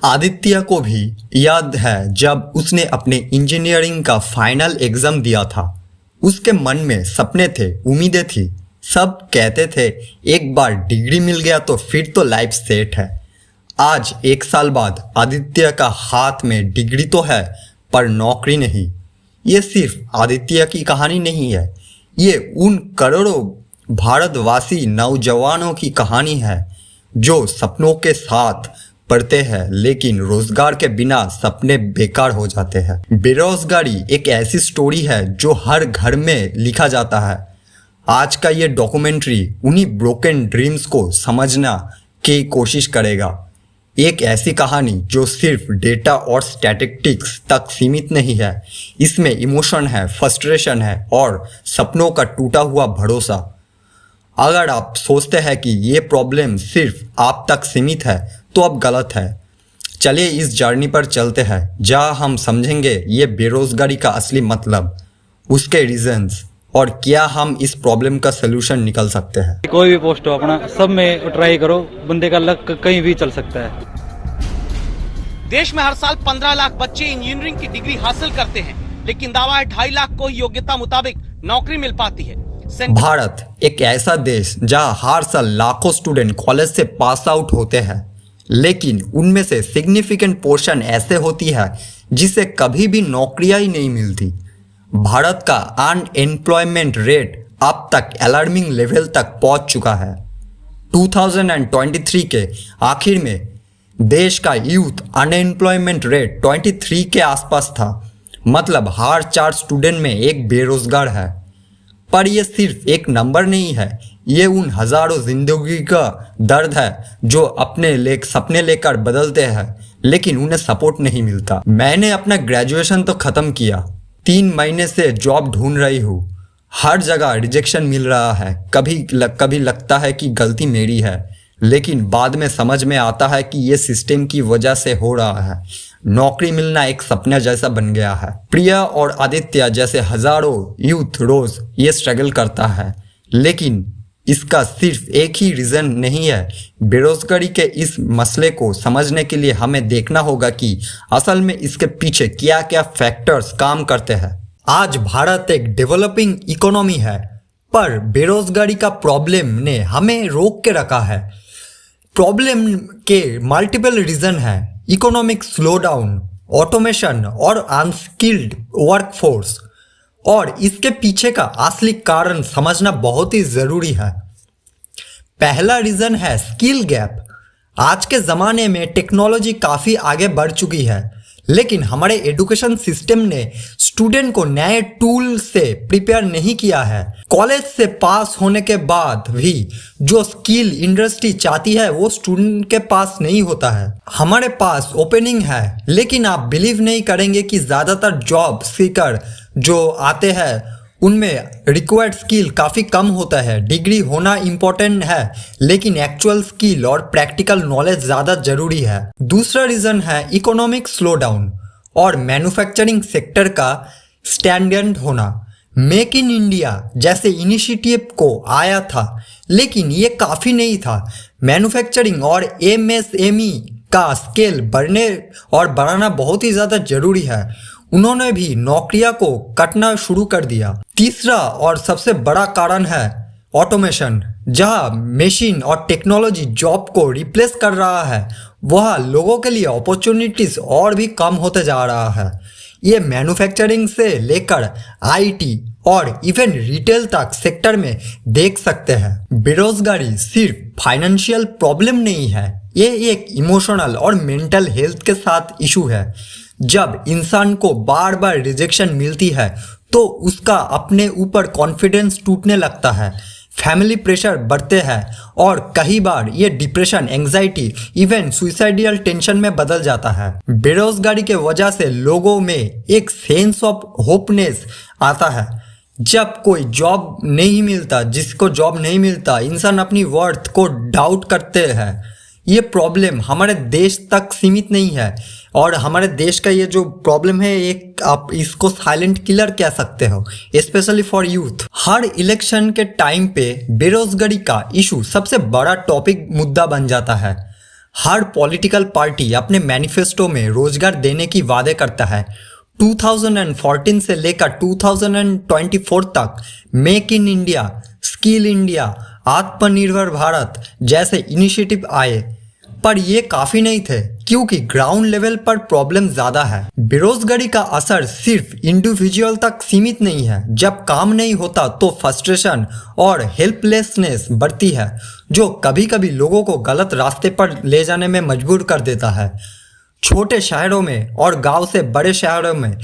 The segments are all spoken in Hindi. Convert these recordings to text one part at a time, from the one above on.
आदित्य को भी याद है जब उसने अपने इंजीनियरिंग का फाइनल एग्जाम दिया था। उसके मन में सपने थे, उम्मीदें थी। सब कहते थे एक बार डिग्री मिल गया तो फिर तो लाइफ सेट है। आज 1 साल बाद आदित्य का हाथ में डिग्री तो है पर नौकरी नहीं। ये सिर्फ आदित्य की कहानी नहीं है, ये उन करोड़ों भारतवासी नौजवानों की कहानी है जो सपनों के साथ पढ़ते हैं लेकिन रोजगार के बिना सपने बेकार हो जाते हैं। बेरोजगारी एक ऐसी स्टोरी है जो हर घर में लिखा जाता है। आज का ये डॉक्यूमेंट्री उन्हीं ब्रोकन ड्रीम्स को समझना की कोशिश करेगा। एक ऐसी कहानी जो सिर्फ डेटा और स्टैटिस्टिक्स तक सीमित नहीं है। इसमें इमोशन है, फ्रस्ट्रेशन है और सपनों का टूटा हुआ भरोसा। अगर आप सोचते हैं कि ये प्रॉब्लम सिर्फ आप तक सीमित है तो अब गलत है। चलिए इस जर्नी पर चलते हैं जहां हम समझेंगे ये बेरोजगारी का असली मतलब, उसके रीजंस और क्या हम इस प्रॉब्लम का सलूशन निकल सकते हैं। कोई भी पोस्ट हो अपना सब में ट्राई करो, बंदे का लक कहीं भी चल सकता है। देश में हर साल 15 लाख बच्चे इंजीनियरिंग की डिग्री हासिल करते हैं, लेकिन दावा है 2.5 लाख को योग्यता मुताबिक नौकरी मिल पाती है। भारत एक ऐसा देश जहां हर साल लाखों स्टूडेंट कॉलेज से पास आउट होते हैं, लेकिन उनमें से सिग्निफिकेंट पोर्शन ऐसे होती है जिसे कभी भी नौकरियां ही नहीं मिलती। भारत का अनएम्प्लॉयमेंट रेट अब तक अलार्मिंग लेवल तक पहुंच चुका है। 2023 के आखिर में देश का यूथ अनएम्प्लॉयमेंट रेट 23 के आसपास था, मतलब हर 4 स्टूडेंट में एक बेरोजगार है। पर यह सिर्फ एक नंबर नहीं है, ये उन हजारों जिंदगी का दर्द है जो अपने सपने लेकर बदलते हैं लेकिन उन्हें सपोर्ट नहीं मिलता। मैंने अपना ग्रेजुएशन तो खत्म किया, 3 महीने से जॉब ढूंढ रही हूँ। हर जगह रिजेक्शन मिल रहा है। कभी लगता है कि गलती मेरी है, लेकिन बाद में समझ में आता है कि ये सिस्टम की वजह से हो रहा है। नौकरी मिलना एक सपना जैसा बन गया है। प्रिया और आदित्य जैसे हजारों यूथ रोज ये स्ट्रगल करता है, लेकिन इसका सिर्फ एक ही रीजन नहीं है। बेरोजगारी के इस मसले को समझने के लिए हमें देखना होगा कि असल में इसके पीछे क्या क्या फैक्टर्स काम करते हैं। आज भारत एक डेवलपिंग इकोनॉमी है, पर बेरोजगारी का प्रॉब्लम ने हमें रोक के रखा है। प्रॉब्लम के मल्टीपल रीजन है, इकोनॉमिक स्लोडाउन, ऑटोमेशन और अनस्किल्ड वर्कफोर्स। और इसके पीछे का असली कारण समझना बहुत ही जरूरी है। पहला रीजन है स्किल गैप। आज के ज़माने में टेक्नोलॉजी काफ़ी आगे बढ़ चुकी है, लेकिन हमारे एजुकेशन सिस्टम ने स्टूडेंट को नए टूल से प्रिपेयर नहीं किया है। कॉलेज से पास होने के बाद भी जो स्किल इंडस्ट्री चाहती है वो स्टूडेंट के पास नहीं होता है। हमारे पास ओपनिंग है, लेकिन आप बिलीव नहीं करेंगे कि ज़्यादातर जॉब सीकर जो आते हैं उनमें रिक्वायर्ड स्किल काफ़ी कम होता है। डिग्री होना इम्पोर्टेंट है, लेकिन एक्चुअल स्किल और प्रैक्टिकल नॉलेज ज़्यादा जरूरी है। दूसरा रीज़न है इकोनॉमिक स्लोडाउन और मैन्युफैक्चरिंग सेक्टर का स्टैंडर्ड होना। मेक इन इंडिया जैसे इनिशिएटिव को आया था, लेकिन ये काफ़ी नहीं था। मैन्युफैक्चरिंग और MSME का स्केल बढ़ाना बहुत ही ज़्यादा जरूरी है। उन्होंने भी नौकरियां को कटना शुरू कर दिया। तीसरा और सबसे बड़ा कारण है ऑटोमेशन। जहां मशीन और टेक्नोलॉजी जॉब को रिप्लेस कर रहा है, वहाँ लोगों के लिए अपॉर्चुनिटीज और भी कम होते जा रहा है। ये मैन्युफैक्चरिंग से लेकर IT और इवन रिटेल तक सेक्टर में देख सकते हैं। बेरोजगारी सिर्फ फाइनेंशियल प्रॉब्लम नहीं है, ये एक इमोशनल और मेंटल हेल्थ के साथ इशू है। जब इंसान को बार बार रिजेक्शन मिलती है तो उसका अपने ऊपर कॉन्फिडेंस टूटने लगता है, फैमिली प्रेशर बढ़ते हैं और कई बार ये depression, anxiety, even suicidal tension में बदल जाता है। बेरोजगारी के वजह से लोगों में एक सेंस ऑफ होपनेस आता है। जब कोई जॉब नहीं मिलता, जिसको जॉब नहीं मिलता, इंसान अपनी वर्थ को डाउट करते हैं। ये प्रॉब्लम हमारे देश तक सीमित नहीं है और हमारे देश का ये जो प्रॉब्लम है, एक आप इसको साइलेंट किलर कह सकते हो, specially for youth. Her election के टाइम पे बेरोजगारी का इशू सबसे बड़ा टॉपिक मुद्दा बन जाता है। हर पॉलिटिकल पार्टी अपने मैनिफेस्टो में रोजगार देने की वादे करता है। 2014 से लेकर 2024 तक make in India, skill India, आत्मनिर्भर भारत जैसे इनिशिएटिव आए, पर ये काफ़ी नहीं थे क्योंकि ग्राउंड लेवल पर प्रॉब्लम ज़्यादा है। बेरोजगारी का असर सिर्फ इंडिविजुअल तक सीमित नहीं है। जब काम नहीं होता तो फ्रस्ट्रेशन और हेल्पलेसनेस बढ़ती है, जो कभी कभी लोगों को गलत रास्ते पर ले जाने में मजबूर कर देता है। छोटे शहरों में और गांव से बड़े शहरों में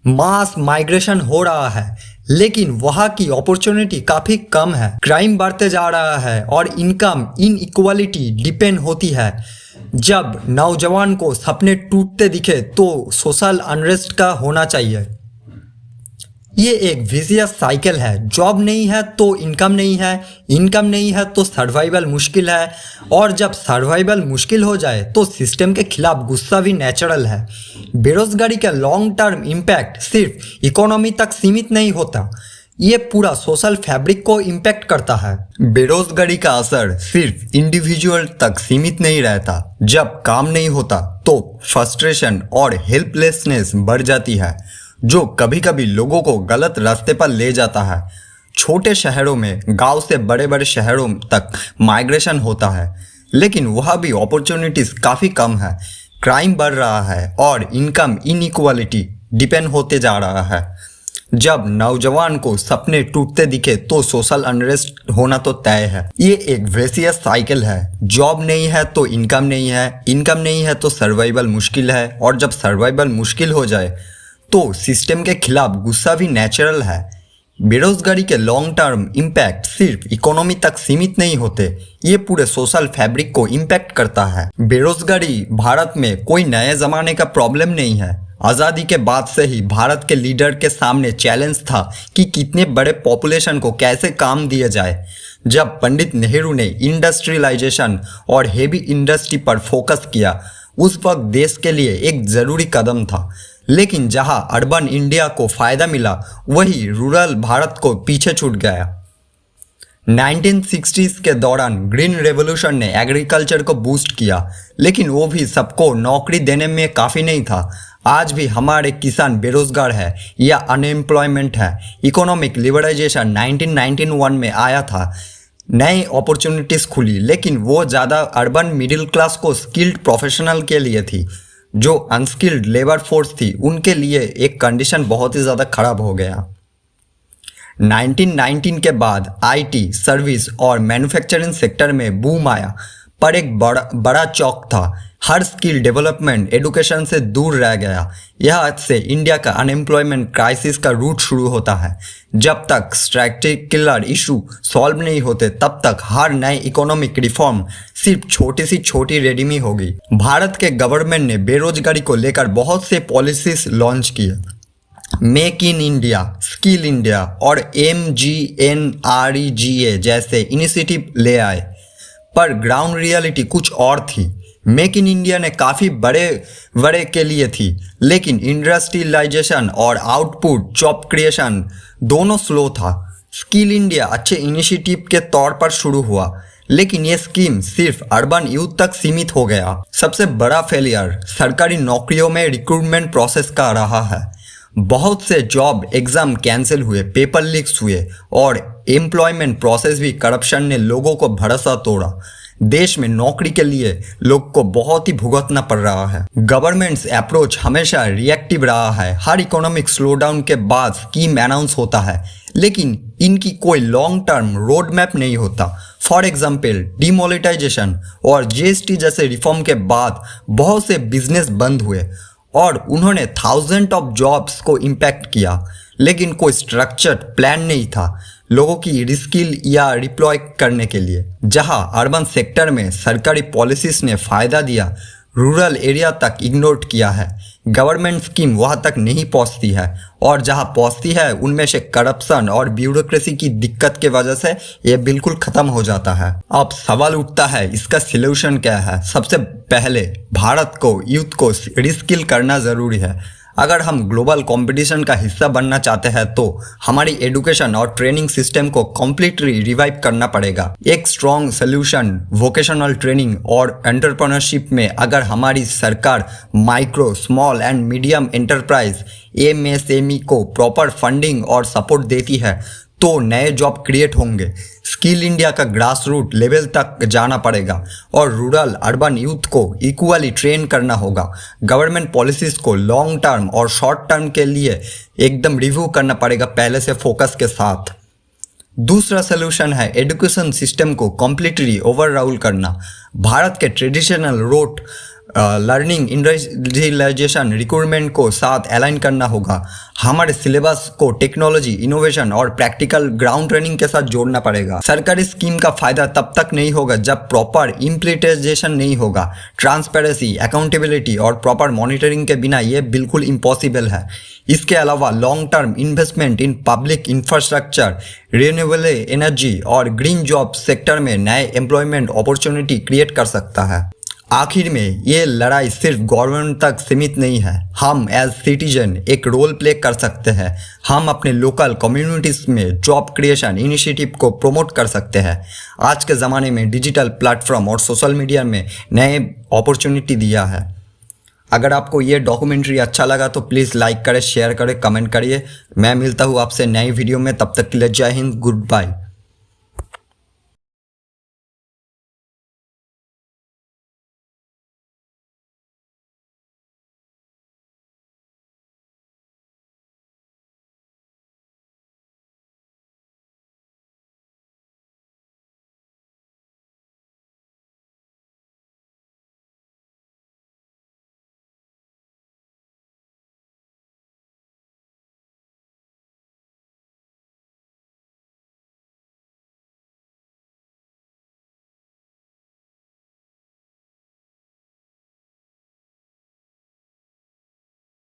मास माइग्रेशन हो रहा है, लेकिन वहाँ की अपॉर्चुनिटी काफ़ी कम है। क्राइम बढ़ते जा रहा है और इनकम इनइक्वालिटी डिपेंड होती है। जब नौजवान को सपने टूटते दिखे तो सोशल अनरेस्ट का होना चाहिए। ये एक विशियस साइकिल है। जॉब नहीं है तो इनकम नहीं है, इनकम नहीं है तो सर्वाइवल मुश्किल है, और जब सर्वाइवल मुश्किल हो जाए तो सिस्टम के खिलाफ गुस्सा भी नेचुरल है। बेरोजगारी का लॉन्ग टर्म इम्पैक्ट सिर्फ इकोनॉमी तक सीमित नहीं होता, ये पूरा सोशल फैब्रिक को इम्पैक्ट करता है। बेरोजगारी का असर सिर्फ इंडिविजुअल तक सीमित नहीं रहता। जब काम नहीं होता तो फ्रस्ट्रेशन और हेल्पलेसनेस बढ़ जाती है, जो कभी कभी लोगों को गलत रास्ते पर ले जाता है। छोटे शहरों में गांव से बड़े बड़े शहरों तक माइग्रेशन होता है, लेकिन वह भी अपॉर्चुनिटीज़ काफ़ी कम है। क्राइम बढ़ रहा है और इनकम इनइक्वालिटी डिपेंड होते जा रहा है। जब नौजवान को सपने टूटते दिखे तो सोशल अनरेस्ट होना तो तय है। ये एक विशियस साइकिल है। जॉब नहीं है तो इनकम नहीं है, इनकम नहीं है तो सर्वाइवल मुश्किल है, और जब सर्वाइवल मुश्किल हो जाए तो सिस्टम के खिलाफ गुस्सा भी नेचुरल है। बेरोजगारी के लॉन्ग टर्म इम्पैक्ट सिर्फ इकोनॉमी तक सीमित नहीं होते, ये पूरे सोशल फैब्रिक को इम्पैक्ट करता है। बेरोजगारी भारत में कोई नए ज़माने का प्रॉब्लम नहीं है। आज़ादी के बाद से ही भारत के लीडर के सामने चैलेंज था कि कितने बड़े पॉपुलेशन को कैसे काम दिया जाए। जब पंडित नेहरू ने इंडस्ट्रियलाइजेशन और हेवी इंडस्ट्री पर फोकस किया, उस वक्त देश के लिए एक ज़रूरी कदम था। लेकिन जहां अर्बन इंडिया को फ़ायदा मिला, वही रूरल भारत को पीछे छूट गया। 1960s के दौरान ग्रीन रेवोल्यूशन ने एग्रीकल्चर को बूस्ट किया, लेकिन वो भी सबको नौकरी देने में काफ़ी नहीं था। आज भी हमारे किसान बेरोजगार है या अनएम्प्लॉयमेंट है। इकोनॉमिक लिबरलाइजेशन 1991 में आया था, नई अपॉर्चुनिटीज़ खुली, लेकिन वो ज़्यादा अर्बन मिडिल क्लास को स्किल्ड प्रोफेशनल के लिए थी। जो अनस्किल्ड लेबर फोर्स थी उनके लिए एक कंडीशन बहुत ही ज़्यादा खराब हो गया। 1919 के बाद आईटी, सर्विस और मैन्युफैक्चरिंग सेक्टर में बूम आया, पर एक बड़ा चौक था। हर स्किल डेवलपमेंट एजुकेशन से दूर रह गया। यह से इंडिया का अनएम्प्लॉयमेंट क्राइसिस का रूट शुरू होता है। जब तक स्ट्रक्चरल इशू सॉल्व नहीं होते, तब तक हर नई इकोनॉमिक रिफॉर्म सिर्फ छोटी सी छोटी रेडमी होगी। भारत के गवर्नमेंट ने बेरोजगारी को लेकर बहुत से पॉलिसीज लॉन्च किए। Make in India, skill India और MGNREGA जैसे इनिशिएटिव ले आए, पर ग्राउंड रियलिटी कुछ और थी। मेक इन इंडिया ने काफ़ी बड़े के लिए थी, लेकिन इंडस्ट्रियलाइजेशन और आउटपुट जॉब क्रिएशन दोनों स्लो था। स्किल इंडिया अच्छे इनिशिएटिव के तौर पर शुरू हुआ, लेकिन ये स्कीम सिर्फ अर्बन यूथ तक सीमित हो गया। सबसे बड़ा फेलियर सरकारी नौकरियों में रिक्रूटमेंट प्रोसेस का रहा है। बहुत से जॉब एग्ज़ाम कैंसिल हुए, पेपर लीक्स हुए और एम्प्लॉयमेंट प्रोसेस भी करप्शन ने लोगों को भरोसा तोड़ा। देश में नौकरी के लिए लोग को बहुत ही भुगतना पड़ रहा है। गवर्नमेंट्स अप्रोच हमेशा रिएक्टिव रहा है। हर इकोनॉमिक स्लोडाउन के बाद स्कीम अनाउंस होता है, लेकिन इनकी कोई लॉन्ग टर्म रोड मैप नहीं होता। फॉर एग्जाम्पल, डिमोनेटाइजेशन और जीएसटी जैसे रिफॉर्म के बाद बहुत से बिजनेस बंद हुए और उन्होंने थाउजेंड ऑफ जॉब्स को इम्पैक्ट किया, लेकिन कोई स्ट्रक्चर्ड प्लान नहीं था लोगों की रिस्किल या रिप्लॉय करने के लिए। जहां अर्बन सेक्टर में सरकारी पॉलिसीज ने फ़ायदा दिया, रूरल एरिया तक इग्नोर किया है। गवर्नमेंट स्कीम वहाँ तक नहीं पहुँचती है, और जहाँ पहुँचती है उनमें से करप्शन और ब्यूरोक्रेसी की दिक्कत के वजह से ये बिल्कुल ख़त्म हो जाता है। अब सवाल उठता है, इसका सिल्यूशन क्या है? सबसे पहले भारत को यूथ को रिस्किल करना ज़रूरी है। अगर हम ग्लोबल कंपटीशन का हिस्सा बनना चाहते हैं तो हमारी एजुकेशन और ट्रेनिंग सिस्टम को कम्प्लीटली रिवाइव करना पड़ेगा। एक स्ट्रॉन्ग सोल्यूशन वोकेशनल ट्रेनिंग और एंटरप्रेन्योरशिप में अगर हमारी सरकार micro small and medium enterprise MSME को प्रॉपर फंडिंग और सपोर्ट देती है तो नए जॉब क्रिएट होंगे। स्किल इंडिया का ग्रास रूट लेवल तक जाना पड़ेगा और रूरल अर्बन यूथ को इक्वली ट्रेन करना होगा। गवर्नमेंट पॉलिसीज़ को लॉन्ग टर्म और शॉर्ट टर्म के लिए एकदम रिव्यू करना पड़ेगा पहले से फोकस के साथ। दूसरा सोल्यूशन है एजुकेशन सिस्टम को कम्प्लीटली ओवरऑल करना। भारत के traditional rote learning industrialization recruitment को साथ अलाइन करना होगा। हमारे सिलेबस को टेक्नोलॉजी इनोवेशन और प्रैक्टिकल ग्राउंड ट्रेनिंग के साथ जोड़ना पड़ेगा। सरकारी स्कीम का फायदा तब तक नहीं होगा जब प्रॉपर इम्प्लीमेंटेशन नहीं होगा। ट्रांसपेरेंसी, अकाउंटेबिलिटी और प्रॉपर मॉनिटरिंग के बिना ये बिल्कुल इम्पॉसिबल है। इसके अलावा long term investment in public infrastructure, renewable energy और ग्रीन जॉब सेक्टर में नए एम्प्लॉयमेंट अपॉर्चुनिटी क्रिएट कर सकता है। आखिर में ये लड़ाई सिर्फ गवर्नमेंट तक सीमित नहीं है। हम एज सिटीजन एक रोल प्ले कर सकते हैं। हम अपने लोकल कम्युनिटीज़ में जॉब क्रिएशन इनिशिएटिव को प्रमोट कर सकते हैं। आज के ज़माने में डिजिटल प्लेटफॉर्म और सोशल मीडिया में नए अपॉर्चुनिटी दिया है। अगर आपको ये डॉक्यूमेंट्री अच्छा लगा तो प्लीज़ लाइक करें, शेयर करें, कमेंट करिए। मैं मिलता हूँ आपसे नई वीडियो में, तब तक के लिए जय हिंद, गुड बाय।